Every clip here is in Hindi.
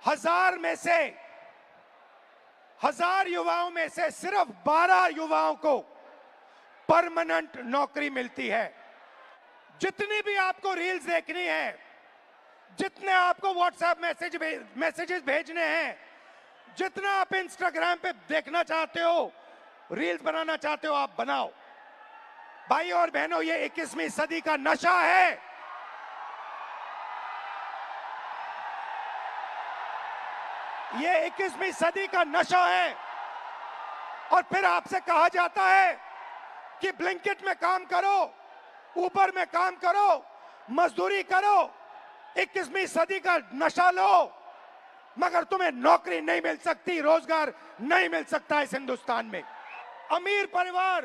1000 युवाओं में से सिर्फ 12 युवाओं को परमानेंट नौकरी मिलती है। जितनी भी आपको रील्स देखनी है, जितने आपको व्हाट्सएप मैसेजेस भेजने हैं, जितना आप इंस्टाग्राम पे देखना चाहते हो, रील्स बनाना चाहते हो, आप बनाओ। भाई और बहनों, ये 21वीं सदी का नशा है। ये 21वीं सदी का नशा है। और फिर आपसे कहा जाता है कि ब्लिंकिट में काम करो, ऊबर में काम करो, मजदूरी करो, 21वीं सदी का नशा लो, मगर तुम्हें नौकरी नहीं मिल सकती, रोजगार नहीं मिल सकता इस हिंदुस्तान में। अमीर परिवार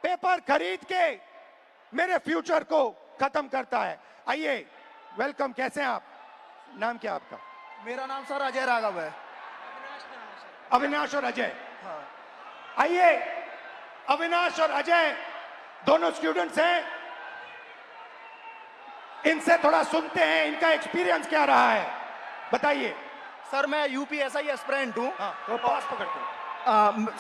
पेपर खरीद के मेरे फ्यूचर को खत्म करता है। आइए, वेलकम। कैसे हैं आप? नाम क्या आपका? मेरा नाम सर अजय राघव है। अविनाश और अजय। हाँ। आइए, अविनाश और अजय दोनों स्टूडेंट्स हैं, इनसे थोड़ा सुनते हैं, इनका एक्सपीरियंस क्या रहा है, बताइए। सर मैं यूपीएसआई एस्पिरेंट हूँ। तो पास पकड़ते।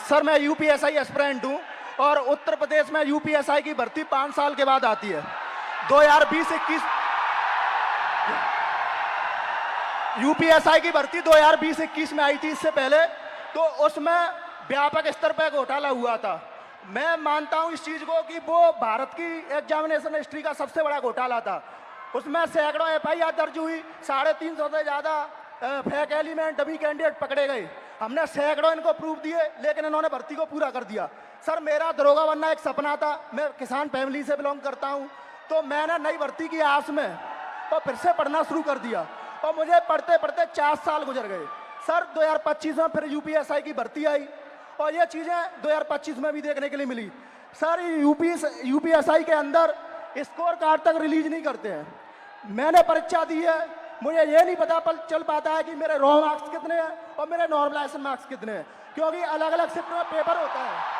सर मैं यूपीएसआई एस्पिरेंट हूँ और उत्तर प्रदेश में यूपीएसआई की भर्ती 5 साल के बाद आती है। 2020-21 यूपीएसआई की भर्ती 2020-21 में आई थी। इससे पहले तो उसमें व्यापक स्तर पर घोटाला हुआ था। मैं मानता हूं इस चीज को कि वो भारत की एग्जामिनेशन हिस्ट्री का सबसे बड़ा घोटाला था। उसमें सैकड़ों एफआईआर दर्ज हुई, 350 से ज्यादा फेक एलिमेंट, डमी कैंडिडेट पकड़े गए। हमने सैकड़ों इनको प्रूफ दिए, लेकिन इन्होंने भर्ती को पूरा कर दिया। सर मेरा दरोगा बनना एक सपना था। मैं किसान फैमिली से बिलोंग करता हूं, तो मैंने नई भर्ती की आस में तो फिर से पढ़ना शुरू कर दिया और मुझे पढ़ते पढ़ते 4 साल गुजर गए। सर 2025 में फिर यूपीएसआई की भर्ती आई और ये चीजें 2025 में भी देखने के लिए मिली। सर यूपीएसआई के अंदर स्कोर कार्ड तक रिलीज नहीं करते हैं। मैंने परीक्षा दी है, मुझे ये नहीं पता चल पाता है कि मेरे रॉ मार्क्स कितने हैं और मेरे नॉर्मलाइजेशन मार्क्स कितने हैं, क्योंकि अलग अलग शिफ्ट में पेपर होता है।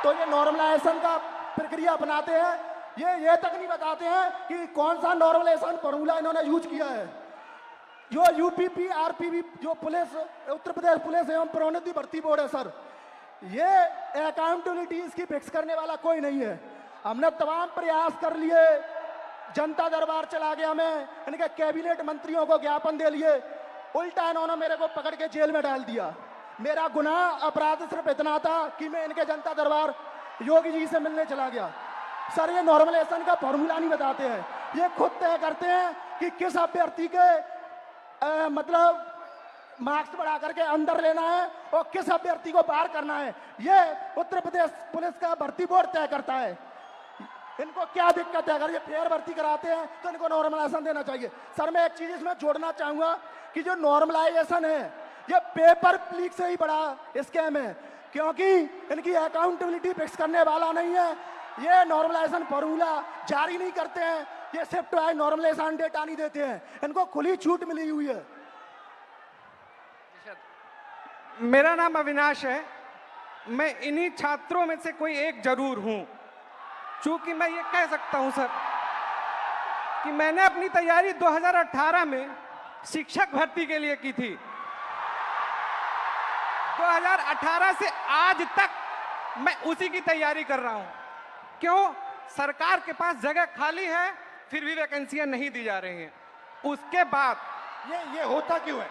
तो ये नॉर्मलाइजेशन का प्रक्रिया अपनाते हैं, ये तक नहीं बताते हैं कि कौन सा नॉर्मलाइजेशन फॉर्मूला इन्होंने यूज किया है। जो यूपीपी आरपीबी जो पुलिस, उत्तर प्रदेश पुलिस एवं प्रोन्नति भर्ती बोर्ड है सर, ये अकाउंटेबिलिटी इसकी फिक्स करने वाला कोई नहीं है। हमने तमाम प्रयास कर लिए, जनता दरबार चला गया, मैं इनके कैबिनेट मंत्रियों को ज्ञापन दे लिए, उल्टा इन्होंने मेरे को पकड़ के जेल में डाल दिया। मेरा गुनाह अपराध सिर्फ इतना था कि मैं इनके जनता दरबार योगी जी से मिलने चला गया। सर ये नॉर्मलाइजेशन का फॉर्मूला नहीं बताते हैं, ये खुद तय करते हैं कि किस अभ्यर्थी के मतलब मार्क्स बढ़ा करके अंदर लेना है और किस अभ्यर्थी को बाहर करना है। ये उत्तर प्रदेश पुलिस का भर्ती बोर्ड तय करता है। इनको क्या दिक्कत है? अगर ये फेयर भर्ती कराते हैं तो इनको नॉर्मलाइजेशन देना चाहिए। सर मैं एक चीज इसमें जोड़ना चाहूंगा कि जो नॉर्मलाइजेशन है ये पेपर लीक से ही बड़ा स्कैम है, क्योंकि इनकी अकाउंटेबिलिटी फिक्स करने वाला नहीं है। ये नॉर्मलाइजेशन फॉर्मूला जारी नहीं करते हैं, ये शिफ्ट वाइज नॉर्मलाइजेशन डेटा नहीं देते हैं, इनको खुली छूट मिली हुई है। मेरा नाम अविनाश है, मैं इन्हीं छात्रों में से कोई एक जरूर हूं। चूंकि मैं ये कह सकता हूं सर कि मैंने अपनी तैयारी 2018 में शिक्षक भर्ती के लिए की थी। 2018 से आज तक मैं उसी की तैयारी कर रहा हूं। क्यों? सरकार के पास जगह खाली है, फिर भी वैकेंसियां नहीं दी जा रही हैं। उसके बाद ये होता क्यों है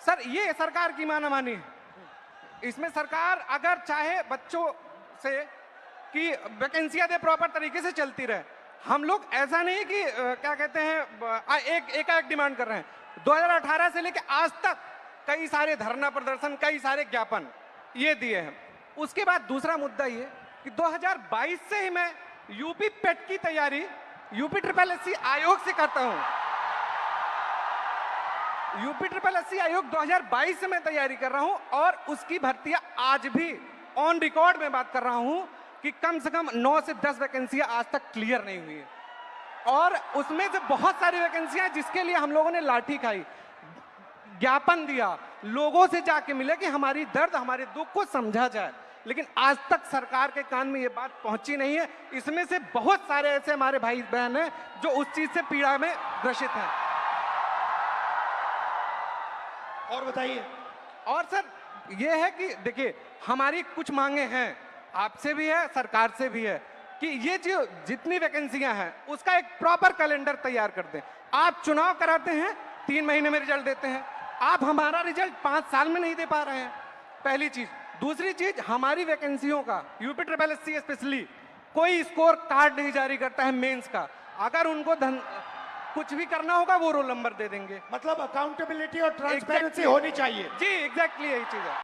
सर? ये सरकार की मानामानी है। इसमें सरकार अगर चाहे बच्चों से कि वैकेंसियां दे, प्रॉपर तरीके से चलती रहे। हम लोग ऐसा नहीं कि क्या कहते हैं एक डिमांड कर रहे हैं। 2018 से लेकर आज तक कई सारे धरना प्रदर्शन, कई सारे ज्ञापन ये दिए हैं। उसके बाद दूसरा मुद्दा ये कि 2022 से ही मैं यूपी पेट की तैयारी यूपी SSS आयोग से करता हूं। यूपी SSS आयोग 2022 से मैं तैयारी कर रहा हूं और उसकी भर्तियां आज भी ऑन रिकॉर्ड में बात कर रहा हूं कि कम से कम 9 से 10 वैकेंसियां आज तक क्लियर नहीं हुई है। और उसमें से बहुत सारी वैकेंसियां जिसके लिए हम लोगों ने लाठी खाई, ज्ञापन दिया, लोगों से जाके मिले कि हमारी दर्द, हमारे दुख को समझा जाए, लेकिन आज तक सरकार के कान में ये बात पहुंची नहीं है। इसमें से बहुत सारे ऐसे हमारे भाई बहन हैं जो उस चीज से पीड़ा में ग्रसित हैं। और बताइए। और सर ये है कि देखिए हमारी कुछ मांगे हैं, आपसे भी है, सरकार से भी है, कि ये जो जितनी वैकेंसियां हैं उसका एक प्रॉपर कैलेंडर तैयार कर दें। आप चुनाव कराते हैं, 3 महीने में रिजल्ट देते हैं, आप हमारा रिजल्ट 5 साल में नहीं दे पा रहे हैं, पहली चीज। दूसरी चीज, हमारी वैकेंसियों का यूपी ट्रिपल एससी स्पेशली कोई स्कोर कार्ड नहीं जारी करता है मेंस का। अगर उनको कुछ भी करना होगा वो रोल नंबर दे देंगे। मतलब अकाउंटेबिलिटी और ट्रांसपेरेंसी Exactly. होनी चाहिए। जी एग्जैक्टली यही चीज है।